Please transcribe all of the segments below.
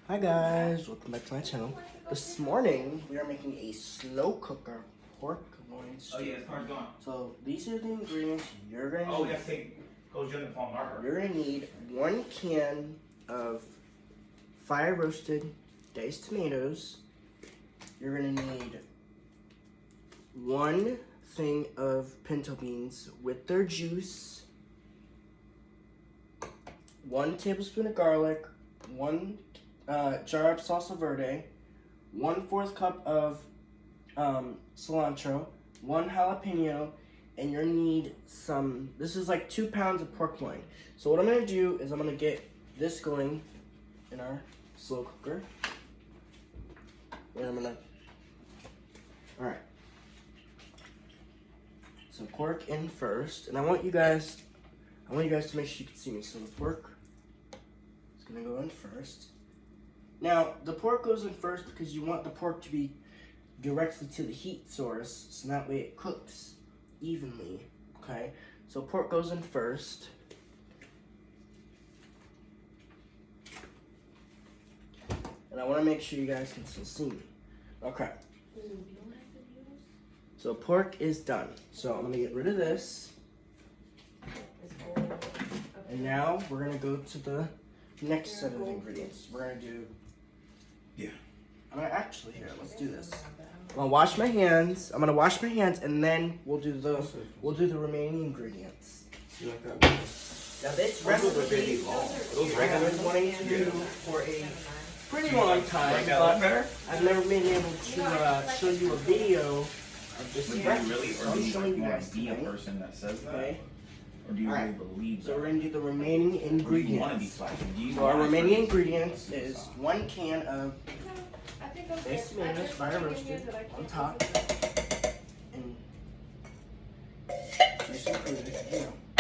Hi guys, welcome back to my channel. This morning we are making a slow cooker pork loin stew. Oh yeah, this car's going. So these are the ingredients you're gonna need. Oh, we gotta take Coach Jim to Palm Harbor. You're gonna need 1 can of fire roasted diced tomatoes. You're gonna need 1 thing of pinto beans with their juice, 1 tablespoon of garlic, 1 jar of salsa verde, 1/4 cup of cilantro, 1 jalapeno, and you're gonna need some, this is like 2 pounds of pork loin. So what I'm gonna do is I'm gonna get this going in our slow cooker. And I'm gonna, alright. So pork in first, and I want you guys to make sure you can see me. So the pork is gonna go in first. Now, the pork goes in first because you want the pork to be directly to the heat source, so that way it cooks evenly, okay? So pork goes in first. And I want to make sure you guys can still see me. Okay. So pork is done. So I'm going to get rid of this. And now we're going to go to the next set of ingredients. We're going to do... Yeah. Actually, here, let's do this. I'm gonna wash my hands. And then we'll do the remaining ingredients. You like that? Now this recipe, I've been wanting to do for a pretty long time, but I've never been able to show you a video of this recipe. Really, So or do I'm you showing you want guys to be a today. person that says that? Okay. Or do you really Alright. believe So that? we're gonna do the remaining Or do you want to be ingredients. flashing? Do you So our want remaining to- ingredients is 1 can of diced tomatoes, fire roasted on top, and juice included, you know. I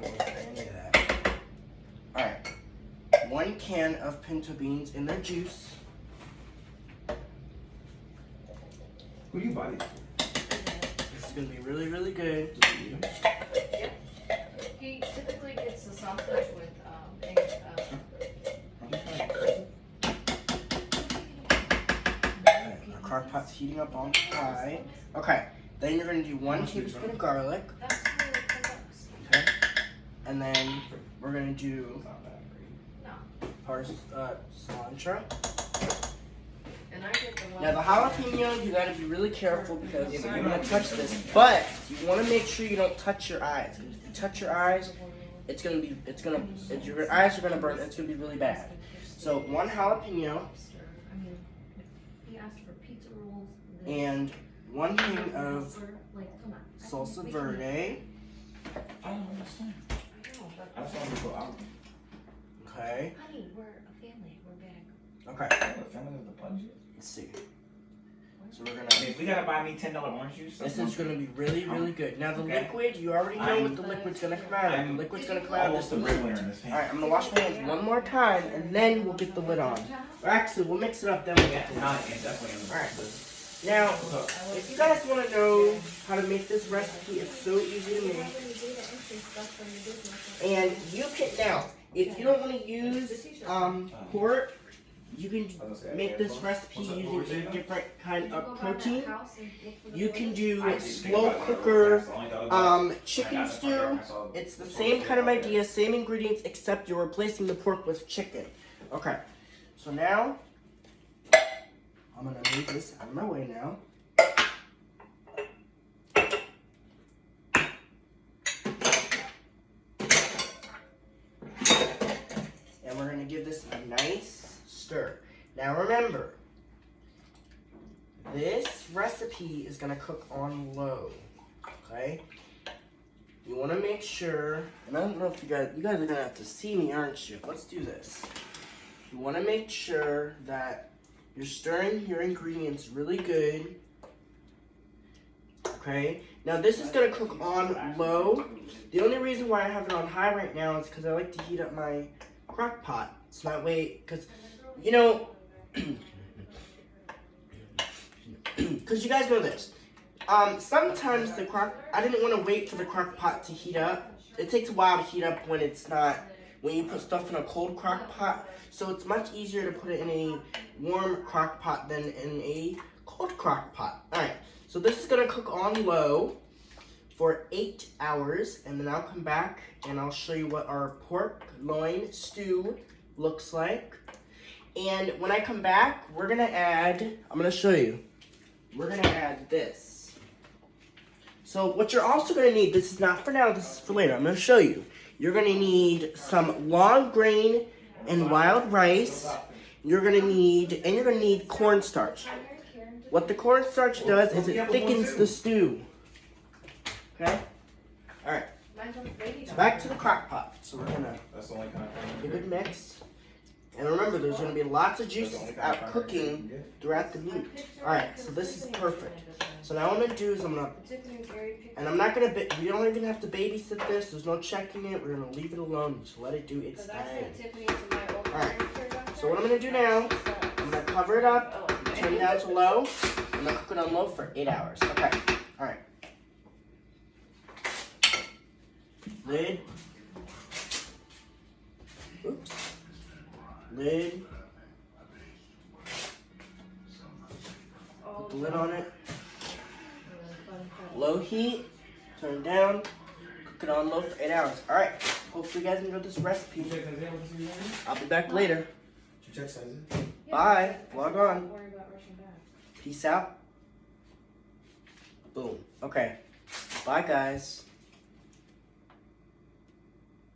don't want any of that. Alright. 1 can of pinto beans in their juice. Who do you buy these? This is gonna be really, really good. Do you eat them? He typically gets the sausage with eggs. Our crock-pot's heating up on high. Okay. Then you're gonna do 1 tablespoon of garlic. That's only like $10. Okay. And then we're gonna do Not that great. cilantro. And I get the one. Now the jalapeno, you gotta be really careful because you're gonna touch this, but you wanna make sure you don't touch your eyes. If you touch your eyes, your eyes are gonna burn. It's gonna be really bad. So 1 jalapeno I mean, he asked for pizza rolls. and 1 thing of Like, come on. salsa verde. I don't understand. I know, but. That's why we go out. Okay. Honey, we're a family. We're big. Okay. I have a family with a budget. Let's see. So we're I mean, gonna. if we gotta buy me $10 orange juice, This is gonna be really, really good. Now the Okay. liquid, you already know what the liquid's gonna come out of. The liquid's gonna come out of almost this the breadwinner in this All right, family. I'm gonna wash my hands one more time, and then we'll get the lid on. Or actually, we'll mix it up, then we'll get the lid on. Not definitely. All right. Now, if you guys want to know how to make this recipe, it's so easy to make. And you can now, if you don't want to use pork, you can make this recipe using a different kind of protein. You can do slow cooker chicken stew. It's the same kind of idea, same ingredients, except you're replacing the pork with chicken. Okay, so now I'm gonna move this out of my way now. And we're gonna give this a nice stir. Now remember, this recipe is gonna cook on low, okay? You wanna make sure, and I don't know if you guys are gonna have to see me, aren't you? Let's do this. You wanna make sure that you're stirring your ingredients really good, okay? Now this is gonna cook on low. The only reason why I have it on high right now is because I like to heat up my Crock-Pot. So that way, because, you know, because you guys know this. Sometimes I didn't want to wait for the Crock-Pot to heat up. It takes a while to heat up when it's not, when you put stuff in a cold crock pot. So it's much easier to put it in a warm crock pot than in a cold crock pot. Alright, so this is gonna cook on low for 8 hours, and then I'll come back and I'll show you what our pork loin stew looks like. And when I come back, we're gonna add, I'm gonna show you, we're gonna add this. So what you're also gonna need, this is not for now, this is for later, I'm gonna show you. You're gonna need some long grain and wild rice. You're gonna need cornstarch. What the cornstarch does is it thickens the stew. Okay? Alright. So back to the crock pot. So we're gonna give it a mix. And remember, there's gonna be lots of juices out cooking throughout the meat. Alright, so this is perfect. So now what I'm gonna do is and I'm not gonna, we don't even have to babysit this. There's no checking it. We're gonna leave it alone. Just let it do its thing. Alright, so what I'm gonna do now, I'm gonna cover it up, turn it down to low. I'm gonna cook it on low for 8 hours. Okay, alright. Lid. Oops. Lid. Put the lid on it. Low heat. Turn it down. Cook it on low for 8 hours. Alright. Hopefully you guys enjoyed this recipe. I'll be back later. Bye. Log on. Peace out. Boom. Okay. Bye guys.